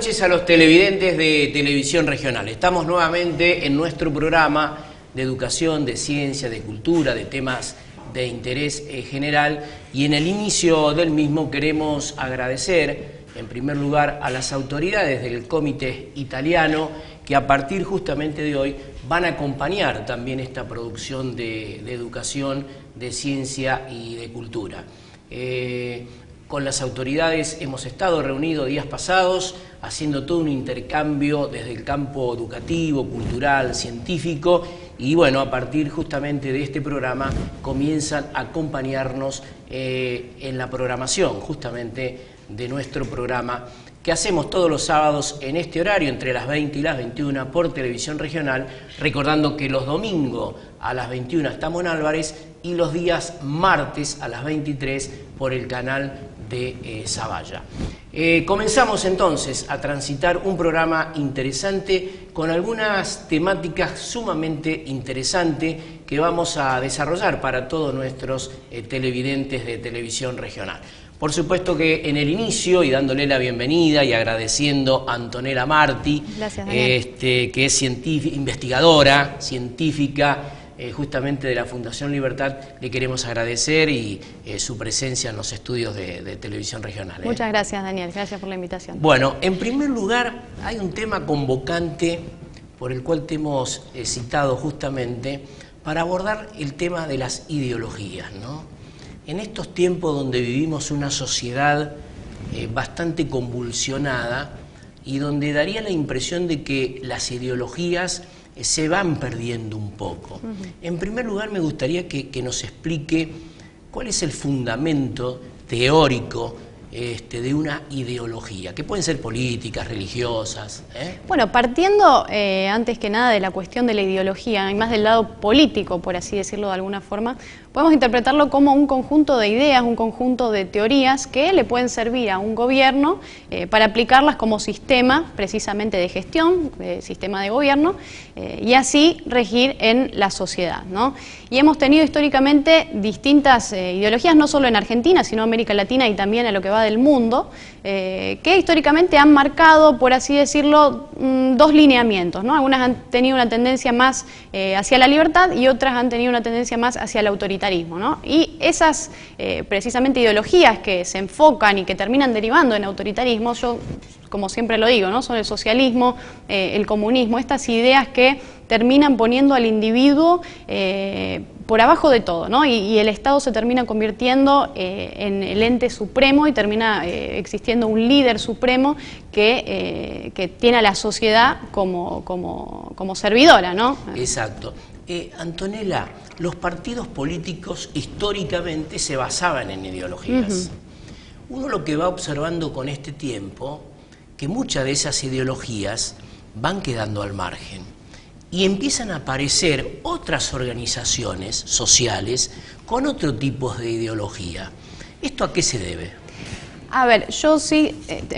noches a los televidentes de Televisión Regional. Estamos nuevamente en nuestro programa de educación, de ciencia, de cultura, de temas de interés general, y en el inicio del mismo queremos agradecer en primer lugar a las autoridades del Comité Italiano que a partir justamente de hoy van a acompañar también esta producción de educación, de ciencia y de cultura. Con las autoridades hemos estado reunidos días pasados haciendo todo un intercambio desde el campo educativo, cultural, científico, y bueno, a partir justamente de este programa comienzan a acompañarnos en la programación justamente de nuestro programa que hacemos todos los sábados en este horario entre las 20 y las 21 por Televisión Regional, recordando que los domingos a las 21 estamos en Álvarez y los días martes a las 23 por el canal de Zavalla. Comenzamos entonces a transitar un programa interesante con algunas temáticas sumamente interesantes que vamos a desarrollar para todos nuestros televidentes de Televisión Regional. Por supuesto que en el inicio, y dándole la bienvenida y agradeciendo a Antonella Marti, gracias, que es investigadora, científica, justamente de la Fundación Libertad, le queremos agradecer y su presencia en los estudios de Televisión Regional. Muchas gracias, Daniel, gracias por la invitación. Bueno, en primer lugar, hay un tema convocante por el cual te hemos citado justamente para abordar el tema de las ideologías, ¿no? En estos tiempos donde vivimos una sociedad bastante convulsionada y donde daría la impresión de que las ideologías se van perdiendo un poco. En primer lugar, me gustaría que nos explique cuál es el fundamento teórico de una ideología, que pueden ser políticas, religiosas. Bueno, partiendo antes que nada de la cuestión de la ideología, y más del lado político, por así decirlo de alguna forma, podemos interpretarlo como un conjunto de ideas, un conjunto de teorías que le pueden servir a un gobierno para aplicarlas como sistema precisamente de gestión, sistema de gobierno, y así regir en la sociedad, ¿no? Y hemos tenido históricamente distintas ideologías, no solo en Argentina, sino en América Latina y también a lo que va del mundo, que históricamente han marcado, por así decirlo, dos lineamientos, ¿no? Algunas han tenido una tendencia más hacia la libertad y otras han tenido una tendencia más hacia el autoritarismo, ¿no? Y esas precisamente ideologías que se enfocan y que terminan derivando en autoritarismo, yo como siempre lo digo, ¿no? Son el socialismo, el comunismo, estas ideas que terminan poniendo al individuo por abajo de todo, ¿no? Y el Estado se termina convirtiendo en el ente supremo y termina existiendo un líder supremo que tiene a la sociedad como servidora, ¿no? Exacto. Antonella, los partidos políticos históricamente se basaban en ideologías. Uno lo que va observando con este tiempo, que muchas de esas ideologías van quedando al margen y empiezan a aparecer otras organizaciones sociales con otro tipo de ideología. ¿Esto a qué se debe? A ver, yo sí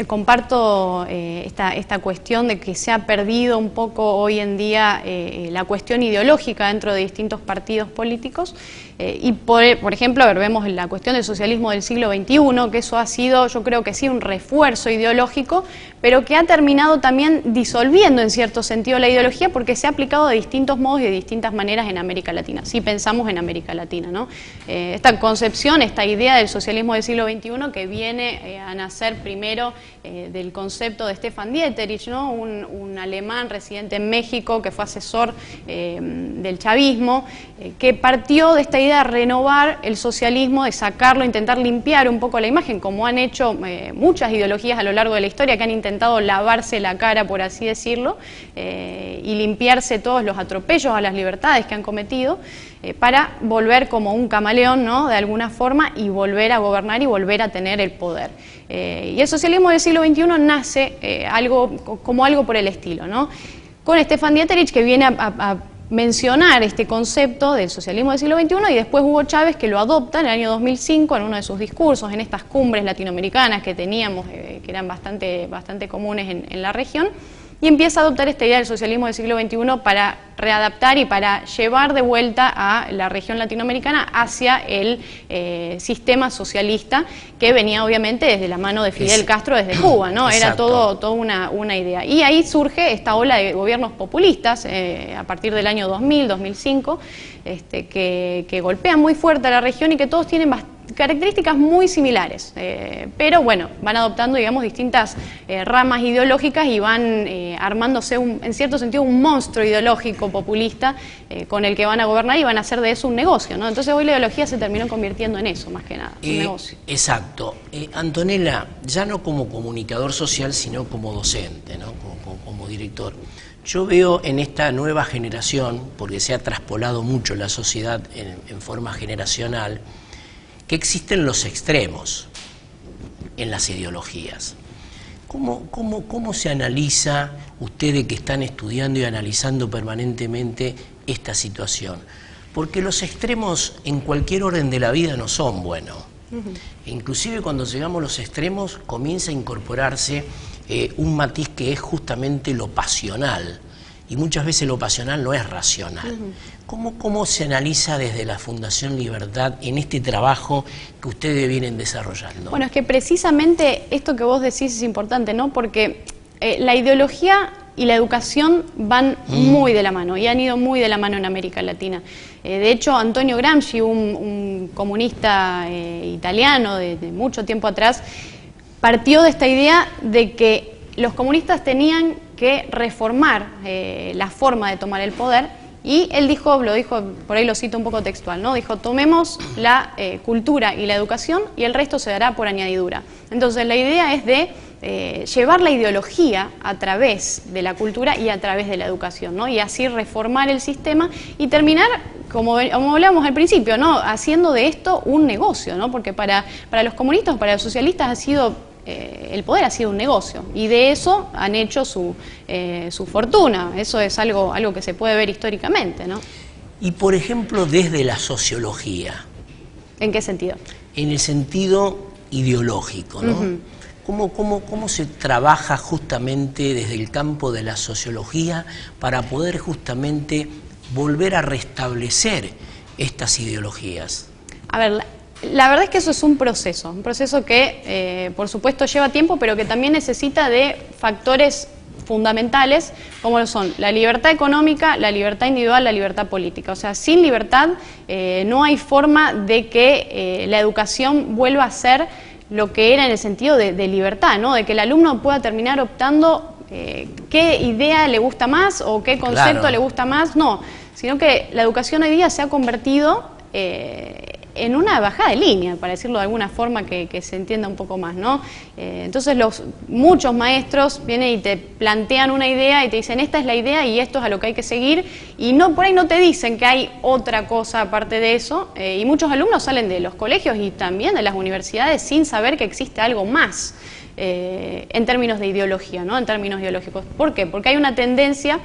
comparto esta cuestión de que se ha perdido un poco hoy en día la cuestión ideológica dentro de distintos partidos políticos y por ejemplo, a ver, vemos la cuestión del socialismo del siglo XXI, que eso ha sido, yo creo que sí, un refuerzo ideológico, pero que ha terminado también disolviendo en cierto sentido la ideología porque se ha aplicado de distintos modos y de distintas maneras en América Latina, si pensamos en América Latina, ¿no? Esta concepción, esta idea del socialismo del siglo XXI que viene a nacer primero del concepto de Stefan Dieterich, ¿no? Un alemán residente en México que fue asesor del chavismo, que partió de esta idea de renovar el socialismo, de sacarlo, intentar limpiar un poco la imagen, como han hecho muchas ideologías a lo largo de la historia, que han intentado lavarse la cara, por así decirlo, y limpiarse todos los atropellos a las libertades que han cometido, para volver como un camaleón, ¿no? De alguna forma, y volver a gobernar y volver a tener el poder. Y el socialismo del siglo XXI nace como algo por el estilo, ¿no? Con Stefan Dieterich, que viene a mencionar este concepto del socialismo del siglo XXI, y después Hugo Chávez, que lo adopta en el año 2005 en uno de sus discursos, en estas cumbres latinoamericanas que teníamos, que eran bastante comunes en la región, y empieza a adoptar esta idea del socialismo del siglo XXI para readaptar y para llevar de vuelta a la región latinoamericana hacia el sistema socialista que venía obviamente desde la mano de Fidel Castro desde Cuba, ¿no? Era toda una idea. Y ahí surge esta ola de gobiernos populistas a partir del año 2000, 2005, que golpean muy fuerte a la región y que todos tienen características muy similares, pero bueno, van adoptando, digamos, distintas ramas ideológicas y van armándose, en cierto sentido, un monstruo ideológico populista con el que van a gobernar y van a hacer de eso un negocio, ¿no? Entonces hoy la ideología se terminó convirtiendo en eso, más que nada, un negocio. Exacto. Antonella, ya no como comunicador social, sino como docente, ¿no? Como director. Yo veo en esta nueva generación, porque se ha traspolado mucho la sociedad en forma generacional, que existen los extremos en las ideologías. ¿Cómo se analiza, ustedes que están estudiando y analizando permanentemente esta situación? Porque los extremos en cualquier orden de la vida no son buenos. Inclusive cuando llegamos a los extremos comienza a incorporarse un matiz que es justamente lo pasional. Y muchas veces lo pasional no es racional. ¿Cómo se analiza desde la Fundación Libertad en este trabajo que ustedes vienen desarrollando? Bueno, es que precisamente esto que vos decís es importante, ¿no? Porque la ideología y la educación van muy de la mano y han ido muy de la mano en América Latina. De hecho, Antonio Gramsci, un comunista italiano de mucho tiempo atrás, partió de esta idea de que los comunistas tenían que reformar la forma de tomar el poder. Y él lo dijo, por ahí lo cito un poco textual, ¿no? Dijo, tomemos la cultura y la educación y el resto se dará por añadidura. Entonces la idea es de llevar la ideología a través de la cultura y a través de la educación, ¿no? Y así reformar el sistema y terminar, como hablábamos al principio, ¿no? Haciendo de esto un negocio, ¿no? Porque para los comunistas, para los socialistas ha sido... el poder ha sido un negocio y de eso han hecho su fortuna. Eso es algo que se puede ver históricamente, ¿no? Y por ejemplo, desde la sociología. ¿En qué sentido? En el sentido ideológico, ¿no? ¿Cómo se trabaja justamente desde el campo de la sociología para poder justamente volver a restablecer estas ideologías? A ver, la verdad es que eso es un proceso que por supuesto lleva tiempo, pero que también necesita de factores fundamentales como lo son la libertad económica, la libertad individual, la libertad política. O sea, sin libertad no hay forma de que la educación vuelva a ser lo que era en el sentido de libertad, ¿no? De que el alumno pueda terminar optando qué idea le gusta más o qué concepto le gusta más, no, sino que la educación hoy día se ha convertido en una bajada de línea, para decirlo de alguna forma que se entienda un poco más, ¿no? Entonces muchos maestros vienen y te plantean una idea y te dicen esta es la idea y esto es a lo que hay que seguir y por ahí no te dicen que hay otra cosa aparte de eso y muchos alumnos salen de los colegios y también de las universidades sin saber que existe algo más en términos de ideología, ¿no? En términos ideológicos. ¿Por qué? Porque hay una tendencia...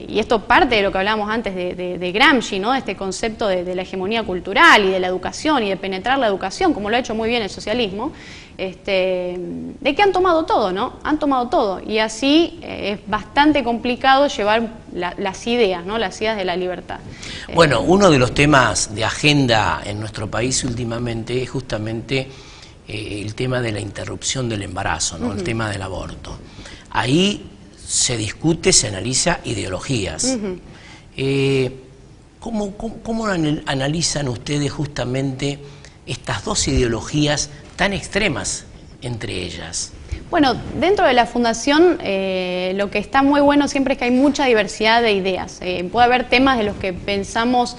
y esto parte de lo que hablábamos antes de Gramsci, ¿no? De este concepto de la hegemonía cultural y de la educación y de penetrar la educación, como lo ha hecho muy bien el socialismo, de que han tomado todo, ¿no? Han tomado todo y así es bastante complicado llevar las ideas, ¿no? Las ideas de la libertad. Bueno, uno de los temas de agenda en nuestro país últimamente es justamente el tema de la interrupción del embarazo, ¿no? El tema del aborto. Ahí se discute, se analiza ideologías. ¿Cómo analizan ustedes justamente estas dos ideologías tan extremas entre ellas? Bueno, dentro de la Fundación lo que está muy bueno siempre es que hay mucha diversidad de ideas. Puede haber temas de los que pensamos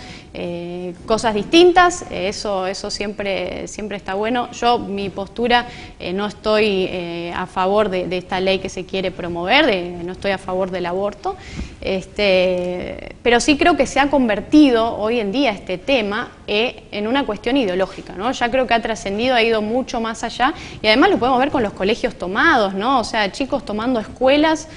cosas distintas, eso siempre está bueno. Mi postura, no estoy a favor de esta ley que se quiere promover, no estoy a favor del aborto, pero sí creo que se ha convertido hoy en día este tema en una cuestión ideológica, ¿no? Ya creo que ha trascendido, ha ido mucho más allá y además lo podemos ver con los colegios tomados, ¿no? O sea, chicos tomando escuelas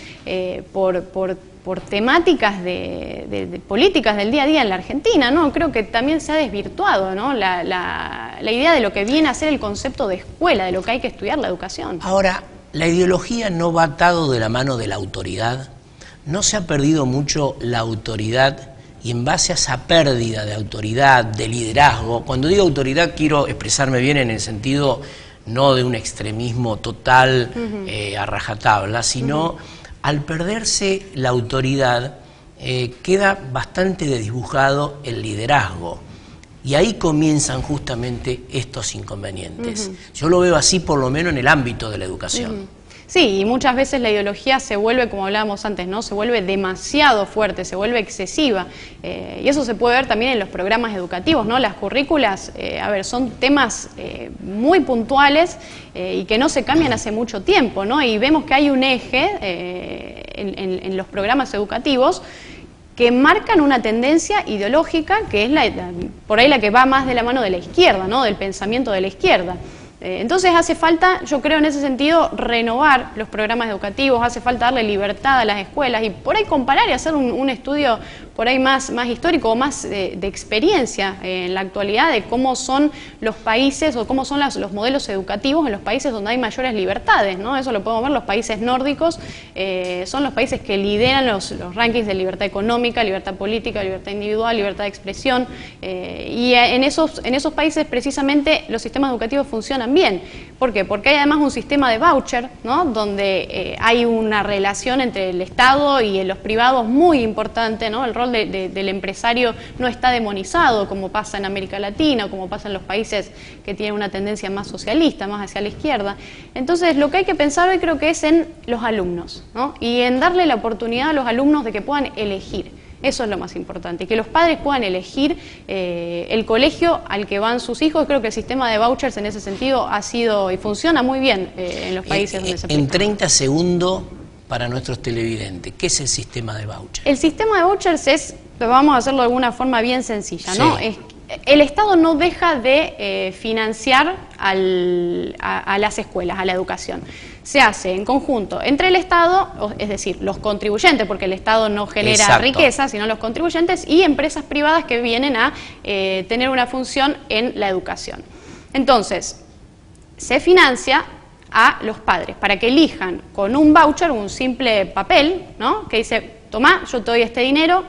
por temáticas de políticas del día a día en la Argentina, ¿no? Creo que también se ha desvirtuado, ¿no? La idea de lo que viene a ser el concepto de escuela, de lo que hay que estudiar la educación. Ahora, ¿la ideología no va atado de la mano de la autoridad? ¿no se ha perdido mucho la autoridad? Y en base a esa pérdida de autoridad, de liderazgo, cuando digo autoridad quiero expresarme bien en el sentido no de un extremismo total a rajatabla, sino al perderse la autoridad queda bastante desdibujado el liderazgo. Y ahí comienzan justamente estos inconvenientes. Yo lo veo así por lo menos en el ámbito de la educación. Sí, y muchas veces la ideología se vuelve, como hablábamos antes, ¿no? Se vuelve demasiado fuerte, se vuelve excesiva. Y eso se puede ver también en los programas educativos, ¿no? Las currículas, a ver, son temas muy puntuales y que no se cambian hace mucho tiempo, ¿no? Y vemos que hay un eje en los programas educativos que marcan una tendencia ideológica que es por ahí la que va más de la mano de la izquierda, ¿no? Del pensamiento de la izquierda. Entonces hace falta, yo creo en ese sentido, renovar los programas educativos, hace falta darle libertad a las escuelas y por ahí comparar y hacer un estudio por ahí más histórico o más de experiencia en la actualidad de cómo son los países o cómo son los modelos educativos en los países donde hay mayores libertades, ¿no? Eso lo podemos ver, los países nórdicos son los países que lideran los rankings de libertad económica, libertad política, libertad individual, libertad de expresión y en esos países precisamente los sistemas educativos funcionan bien. ¿Por qué? Porque hay además un sistema de voucher, ¿no? Donde hay una relación entre el Estado y los privados muy importante, ¿no? El rol del empresario no está demonizado como pasa en América Latina o como pasa en los países que tienen una tendencia más socialista, más hacia la izquierda. Entonces lo que hay que pensar hoy creo que es en los alumnos, ¿no? Y en darle la oportunidad a los alumnos de que puedan elegir. Eso es lo más importante, que los padres puedan elegir el colegio al que van sus hijos. Creo que el sistema de vouchers en ese sentido ha sido y funciona muy bien en los países donde se aplica. En 30 segundos para nuestros televidentes, ¿qué es el sistema de vouchers? El sistema de vouchers es, vamos a hacerlo de alguna forma bien sencilla, ¿no? Sí. El Estado no deja de financiar a las escuelas, a la educación. Se hace en conjunto entre el Estado, es decir, los contribuyentes, porque el Estado no genera riqueza, sino los contribuyentes, y empresas privadas que vienen a tener una función en la educación. Entonces, se financia a los padres para que elijan con un voucher, un simple papel, ¿no? Que dice, tomá, yo te doy este dinero,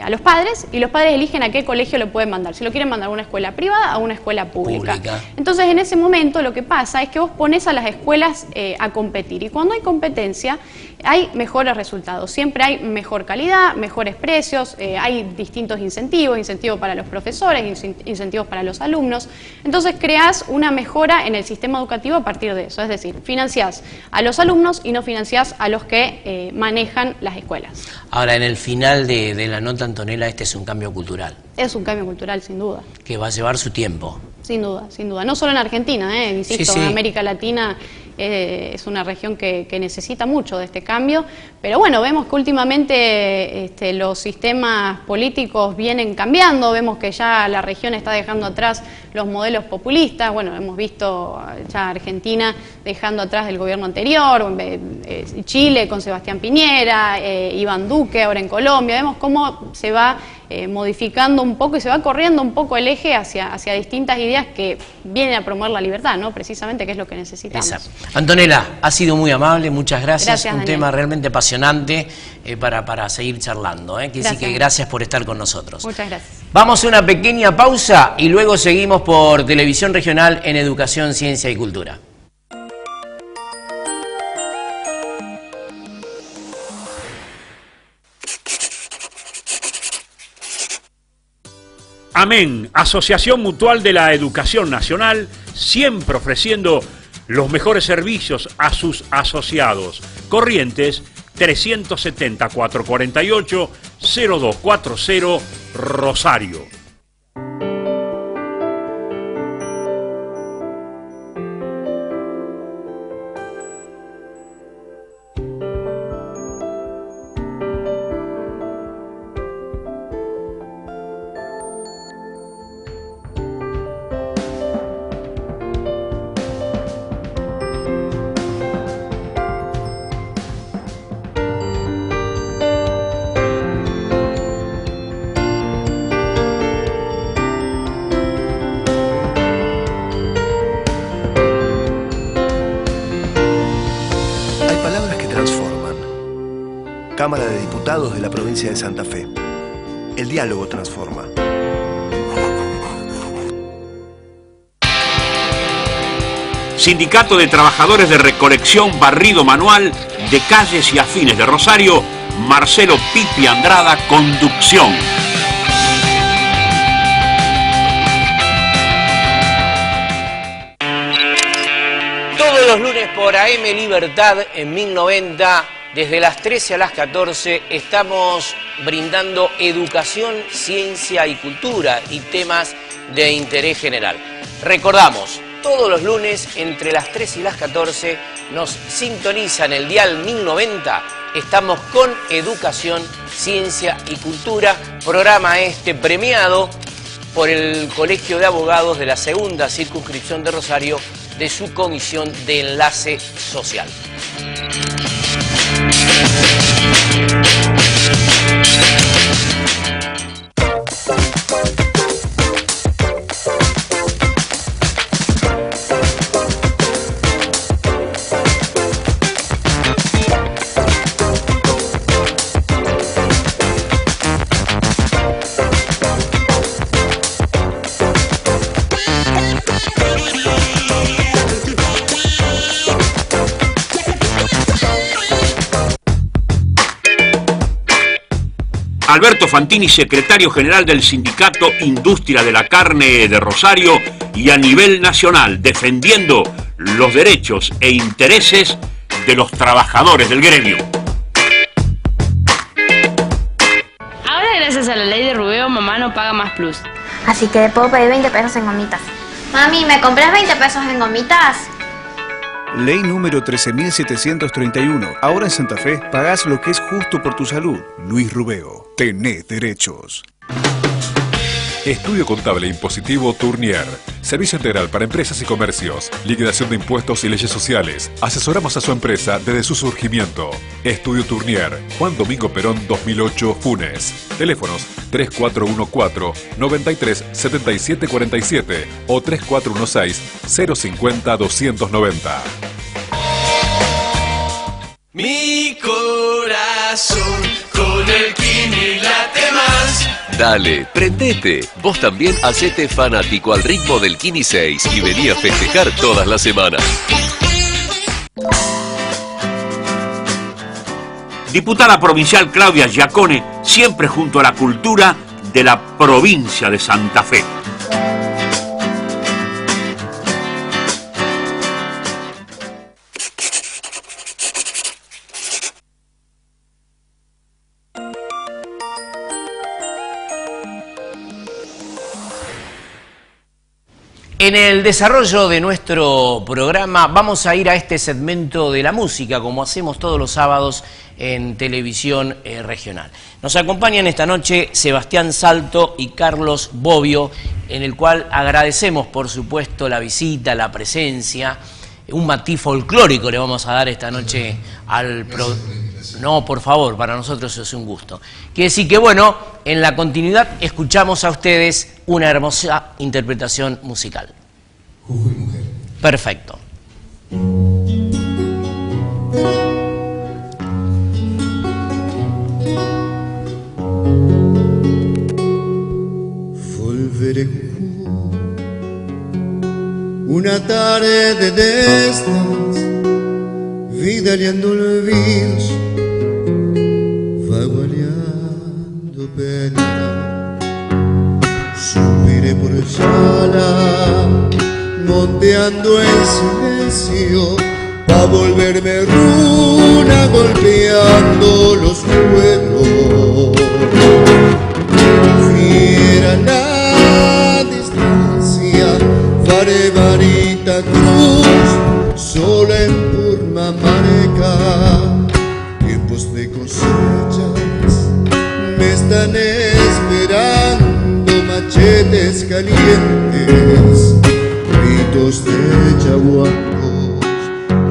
a los padres, y los padres eligen a qué colegio lo pueden mandar, si lo quieren mandar a una escuela privada o a una escuela pública. Entonces en ese momento lo que pasa es que vos pones a las escuelas a competir, y cuando hay competencia hay mejores resultados, siempre hay mejor calidad, mejores precios, hay distintos incentivos para los profesores, incentivos para los alumnos. Entonces creás una mejora en el sistema educativo a partir de eso, es decir, financiás a los alumnos y no financiás a los que manejan las escuelas. Ahora, en el final de la nota, Antonella, este es un cambio cultural. Es un cambio cultural, sin duda. Que va a llevar su tiempo. Sin duda, sin duda. No solo en Argentina, insisto, en América Latina es una región que necesita mucho de este cambio, pero bueno, vemos que últimamente los sistemas políticos vienen cambiando, vemos que ya la región está dejando atrás los modelos populistas, bueno, hemos visto ya Argentina dejando atrás el gobierno anterior, Chile con Sebastián Piñera, Iván Duque ahora en Colombia, vemos cómo se va modificando un poco y se va corriendo un poco el eje hacia distintas ideas que vienen a promover la libertad, ¿no? Precisamente, que es lo que necesitamos. Exacto. Antonella, ha sido muy amable, muchas gracias. Gracias, un Daniel. tema realmente apasionante para seguir charlando. Así que gracias por estar con nosotros. Muchas gracias. Vamos a una pequeña pausa y luego seguimos por Televisión Regional en Educación, Ciencia y Cultura. Amén, Asociación Mutual de la Educación Nacional, siempre ofreciendo los mejores servicios a sus asociados. Corrientes 370-448-0240, Rosario. Cámara de Diputados de la provincia de Santa Fe. El diálogo transforma. Sindicato de Trabajadores de Recolección Barrido Manual de Calles y Afines de Rosario, Marcelo Pipi Andrada, conducción. Todos los lunes por AM Libertad en 1090, desde las 13 a las 14, estamos brindando educación, ciencia y cultura y temas de interés general. Recordamos, todos los lunes entre las 13 y las 14 nos sintonizan el dial 1090. Estamos con educación, ciencia y cultura, programa premiado por el Colegio de Abogados de la Segunda Circunscripción de Rosario, de su Comisión de Enlace Social. Alberto Fantini, secretario general del Sindicato Industria de la Carne de Rosario y a nivel nacional, defendiendo los derechos e intereses de los trabajadores del gremio. Ahora, gracias a la ley de Rubeo, mamá no paga más plus. Así que puedo pedir 20 pesos en gomitas. Mami, ¿me compras 20 pesos en gomitas? Ley número 13.731. Ahora en Santa Fe, pagás lo que es justo por tu salud. Luis Rubeo. Tenés derechos. Estudio Contable Impositivo Tournier. Servicio integral para empresas y comercios. Liquidación de impuestos y leyes sociales. Asesoramos a su empresa desde su surgimiento. Estudio Tournier. Juan Domingo Perón 2008, Funes. Teléfonos 3414-937747 o 3416-050-290. Mi corazón con el Kini late más. Dale, prendete. Vos también hacete fanático al ritmo del Kini 6 y vení a festejar todas las semanas. Diputada provincial Claudia Giacone, siempre junto a la cultura de la provincia de Santa Fe. En el desarrollo de nuestro programa vamos a ir a este segmento de la música, como hacemos todos los sábados en televisión regional. Nos acompañan esta noche Sebastián Salto y Carlos Bobbio, en el cual agradecemos, por supuesto, la visita, la presencia. Un matiz folclórico le vamos a dar esta noche al programa. No, por favor, para nosotros es un gusto. Quiere decir que, bueno, en la continuidad escuchamos a ustedes una hermosa interpretación musical. Jujuy Mujer. Perfecto. Volveré una tarde de estas, vidaleando olvidos, vagualeando pena. Subiré por el sala, monteando en silencio, pa' volverme runa, golpeando los pueblos. Fiera la distancia, faré varita cruz, sola en Purmamarca. Tiempos de cosechas me están esperando, machetes calientes, gritos de chaguancos,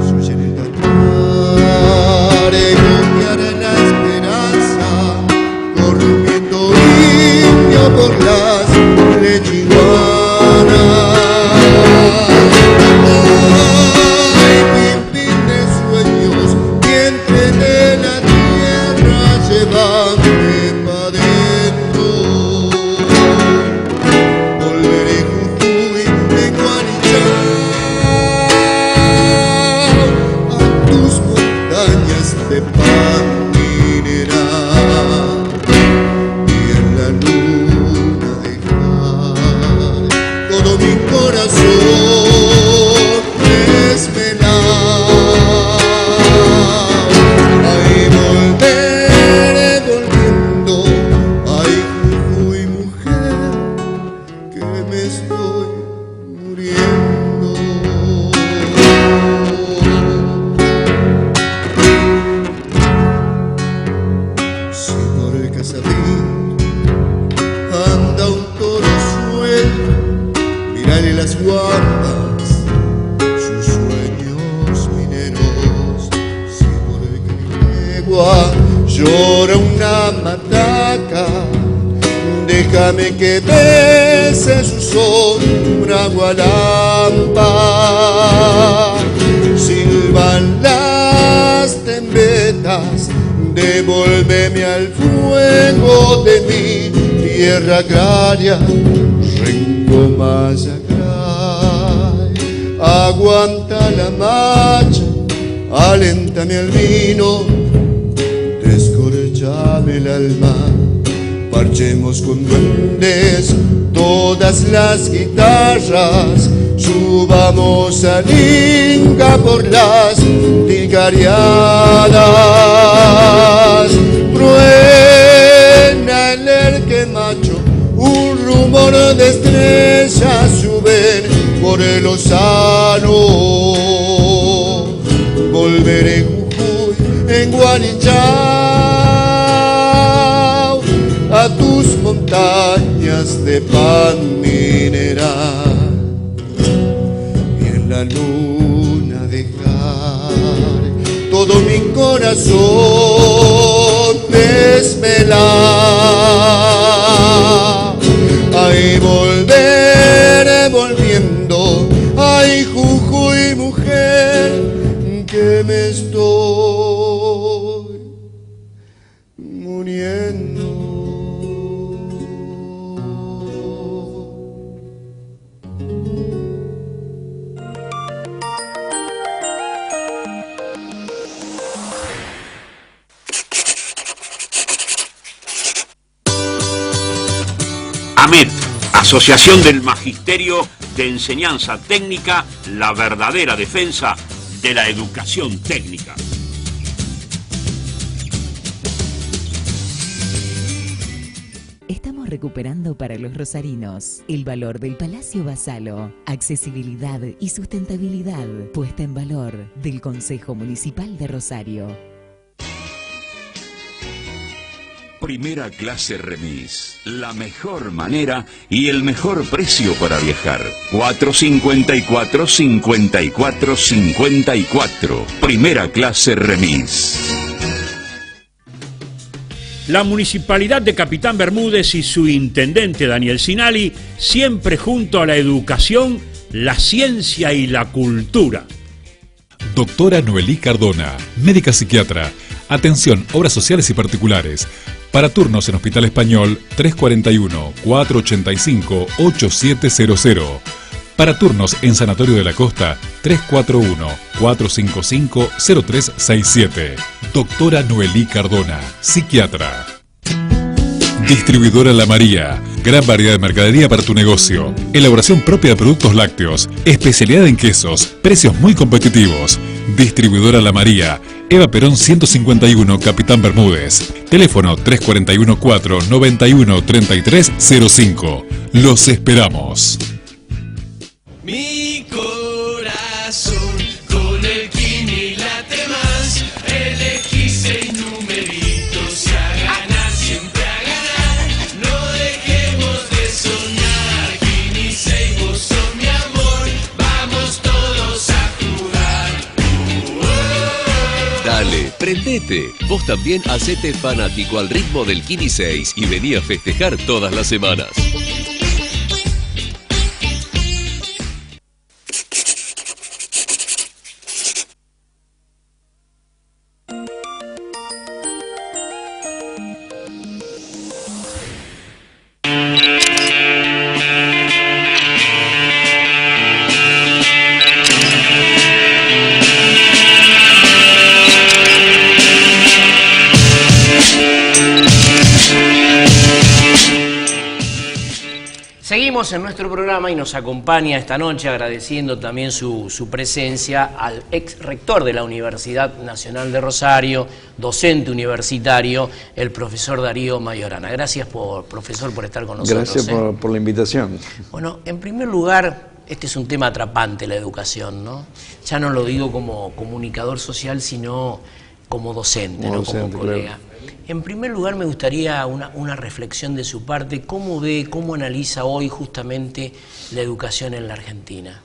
se oyen el cantar, golpeará la esperanza, corriendo indio por las lechiguanas. Ay, pimpín de sueños, vientre de la tierra, Si por el Casarín anda un toro suelto, mírale las guampas, sus sueños mineros. Si por el Carinegua llora una mataca, déjame que bese su sombra gualampa. Silban las tembetas, devuélveme al fuego de mi tierra agraria, Rengo Mayacray. Aguanta la marcha, aléntame al vino, descorchame el alma. Marchemos con duendes todas las guitarras, subamos al Inca por las ticariadas. Truena el erque macho, un rumor de estrellas suben por el océano. Volveré Jujuy en Guanichá, a tus montañas de pan mineral, y en la luna dejar todo mi corazón desvelar. Ahí volveré volviendo, ay Jujuy mujer, que me estoy muriendo. AMET, Asociación del Magisterio de Enseñanza Técnica, la verdadera defensa de la educación técnica. Estamos recuperando para los rosarinos el valor del Palacio Basalo, accesibilidad y sustentabilidad puesta en valor del Consejo Municipal de Rosario. Primera clase remis, la mejor manera y el mejor precio para viajar. 454-54-54. Primera clase remis. La Municipalidad de Capitán Bermúdez y su intendente Daniel Sinali, siempre junto a la educación, la ciencia y la cultura. Doctora Noelí Cardona, médica psiquiatra. Atención, obras sociales y particulares. Para turnos en Hospital Español, 341-485-8700. Para turnos en Sanatorio de la Costa, 341-455-0367. Doctora Noelí Cardona, psiquiatra. Distribuidora La María. Gran variedad de mercadería para tu negocio. Elaboración propia de productos lácteos. Especialidad en quesos. Precios muy competitivos. Distribuidora La María. Eva Perón 151, Capitán Bermúdez. Teléfono 341-491-3305. Los esperamos. Mi corazón con el Kini late más. Elegí 6 numeritos y a ganar, siempre a ganar. No dejemos de soñar. Kini 6, vos sos mi amor. Vamos todos a jugar. Dale, prendete. Vos también hacete fanático al ritmo del Kini 6 y vení a festejar todas las semanas. Seguimos en nuestro programa y nos acompaña esta noche, agradeciendo también su presencia, al ex rector de la Universidad Nacional de Rosario, docente universitario, el profesor Darío Mayorana. Gracias, profesor, por estar con nosotros. Gracias por la invitación. Bueno, en primer lugar, este es un tema atrapante, la educación, ¿no? Ya no lo digo como comunicador social, sino como docente, ¿no? Como colega. Claro. En primer lugar, me gustaría una reflexión de su parte. ¿Cómo ve, cómo analiza hoy justamente la educación en la Argentina?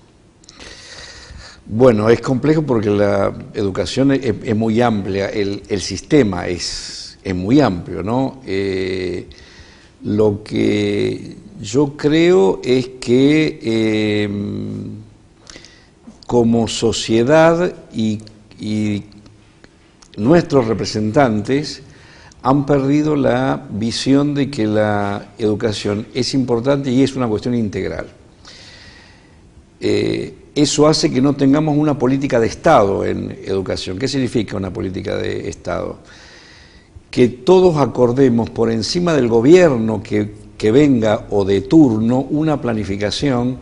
Bueno, es complejo porque la educación es muy amplia, el sistema es muy amplio, ¿no? Lo que yo creo es que como sociedad y nuestros representantes han perdido la visión de que la educación es importante y es una cuestión integral. Eso hace que no tengamos una política de Estado en educación. ¿Qué significa una política de Estado? Que todos acordemos por encima del gobierno que venga o de turno una planificación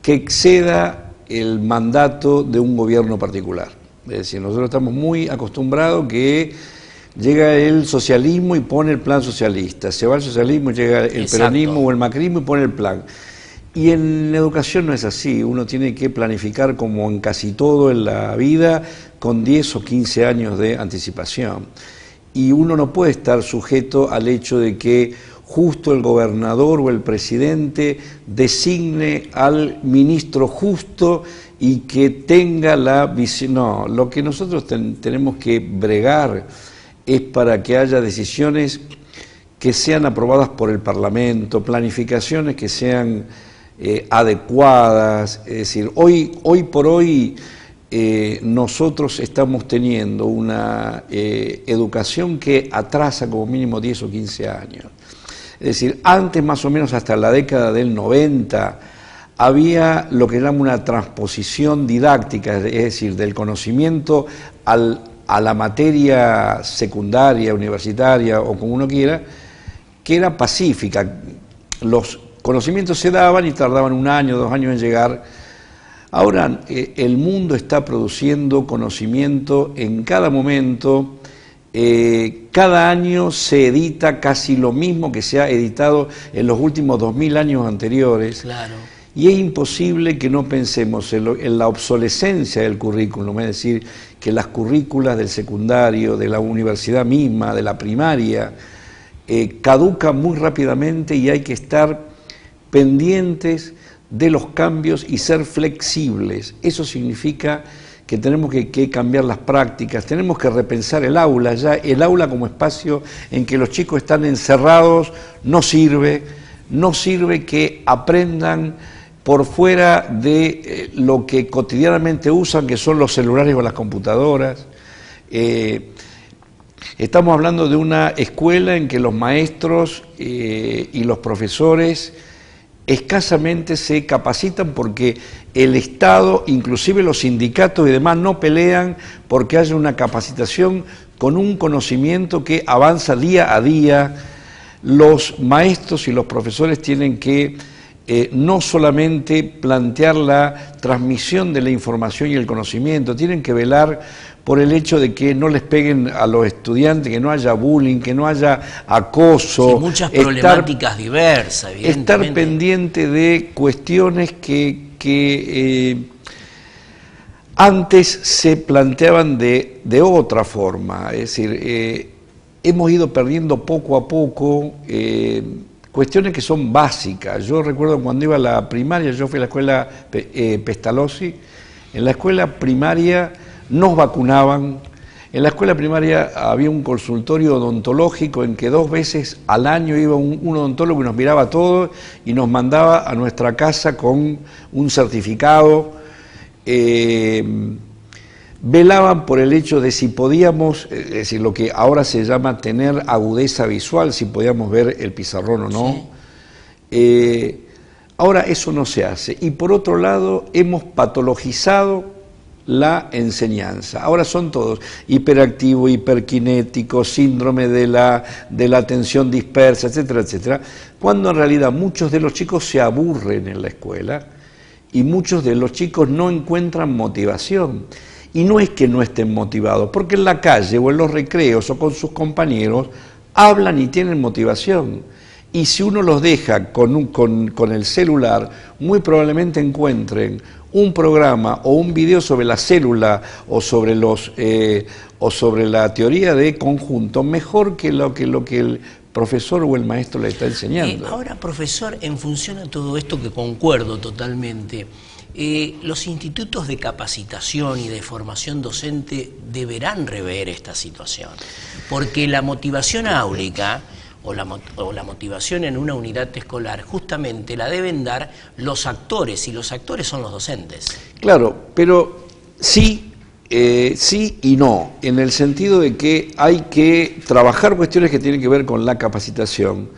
que exceda el mandato de un gobierno particular. Es decir, nosotros estamos muy acostumbrados que llega el socialismo y pone el plan socialista, se va el socialismo y llega el peronismo o el macrismo y pone el plan. Y en la educación no es así, uno tiene que planificar como en casi todo en la vida con 10 o 15 años de anticipación. Y uno no puede estar sujeto al hecho de que justo el gobernador o el presidente designe al ministro justo y que tenga la visión. No, lo que nosotros tenemos que bregar es para que haya decisiones que sean aprobadas por el Parlamento, planificaciones que sean adecuadas. Es decir, hoy por hoy nosotros estamos teniendo una educación que atrasa como mínimo 10 o 15 años. Es decir, antes más o menos hasta la década del 90 había lo que llama una transposición didáctica, es decir, del conocimiento a la materia secundaria, universitaria o como uno quiera, que era pacífica. Los conocimientos se daban y tardaban 1 año, 2 años en llegar. Ahora el mundo está produciendo conocimiento en cada momento. Cada año se edita casi lo mismo que se ha editado en los últimos 2000 años anteriores. Claro. Y es imposible que no pensemos en la obsolescencia del currículum, es decir, que las currículas del secundario, de la universidad misma, de la primaria, caducan muy rápidamente y hay que estar pendientes de los cambios y ser flexibles. Eso significa que tenemos que cambiar las prácticas, tenemos que repensar el aula. Ya el aula como espacio en que los chicos están encerrados no sirve que aprendan por fuera de lo que cotidianamente usan, que son los celulares o las computadoras. Estamos hablando de una escuela en que los maestros y los profesores escasamente se capacitan porque el Estado, inclusive los sindicatos y demás, no pelean porque haya una capacitación con un conocimiento que avanza día a día. Los maestros y los profesores tienen que no solamente plantear la transmisión de la información y el conocimiento, tienen que velar por el hecho de que no les peguen a los estudiantes, que no haya bullying, que no haya acoso. Sí, muchas problemáticas diversas, evidentemente. Estar pendiente de cuestiones que antes se planteaban de otra forma. Es decir, hemos ido perdiendo poco a poco cuestiones que son básicas. Yo recuerdo cuando iba a la primaria, yo fui a la escuela Pestalozzi, en la escuela primaria nos vacunaban. En la escuela primaria había un consultorio odontológico en que 2 veces al año iba un odontólogo y nos miraba todo y nos mandaba a nuestra casa con un certificado. Velaban por el hecho de si podíamos, es decir, lo que ahora se llama tener agudeza visual, si podíamos ver el pizarrón o no. Sí. Ahora eso no se hace. Y por otro lado, hemos patologizado la enseñanza. Ahora son todos hiperactivo, hiperkinético, síndrome de la atención dispersa, etcétera, etcétera, cuando en realidad muchos de los chicos se aburren en la escuela y muchos de los chicos no encuentran motivación. Y no es que no estén motivados, porque en la calle o en los recreos o con sus compañeros hablan y tienen motivación. Y si uno los deja con el celular, muy probablemente encuentren un programa o un video sobre la célula o sobre la teoría de conjunto mejor que lo que el profesor o el maestro le está enseñando. Ahora, profesor, en función a todo esto que concuerdo totalmente, los institutos de capacitación y de formación docente deberán rever esta situación, porque la motivación áulica o la motivación en una unidad escolar justamente la deben dar los actores, y los actores son los docentes. Claro, pero sí y no, en el sentido de que hay que trabajar cuestiones que tienen que ver con la capacitación,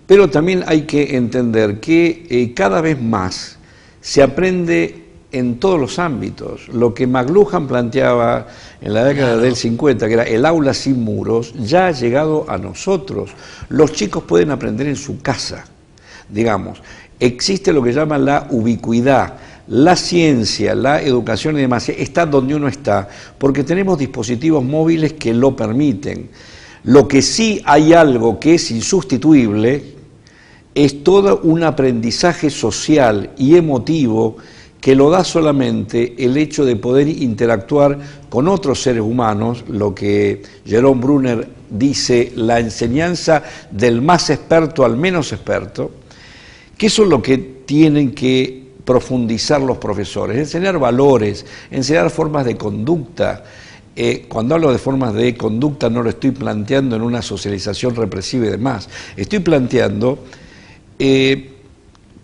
pero también hay que entender que cada vez más se aprende en todos los ámbitos. Lo que McLuhan planteaba en la década del 50, que era el aula sin muros, ya ha llegado a nosotros. Los chicos pueden aprender en su casa, digamos. Existe lo que llaman la ubicuidad. La ciencia, la educación y demás está donde uno está, porque tenemos dispositivos móviles que lo permiten. Lo que sí hay algo que es insustituible es todo un aprendizaje social y emotivo que lo da solamente el hecho de poder interactuar con otros seres humanos, lo que Jerome Brunner dice, la enseñanza del más experto al menos experto, que eso es lo que tienen que profundizar los profesores, enseñar valores, enseñar formas de conducta. Cuando hablo de formas de conducta no lo estoy planteando en una socialización represiva y demás, estoy planteando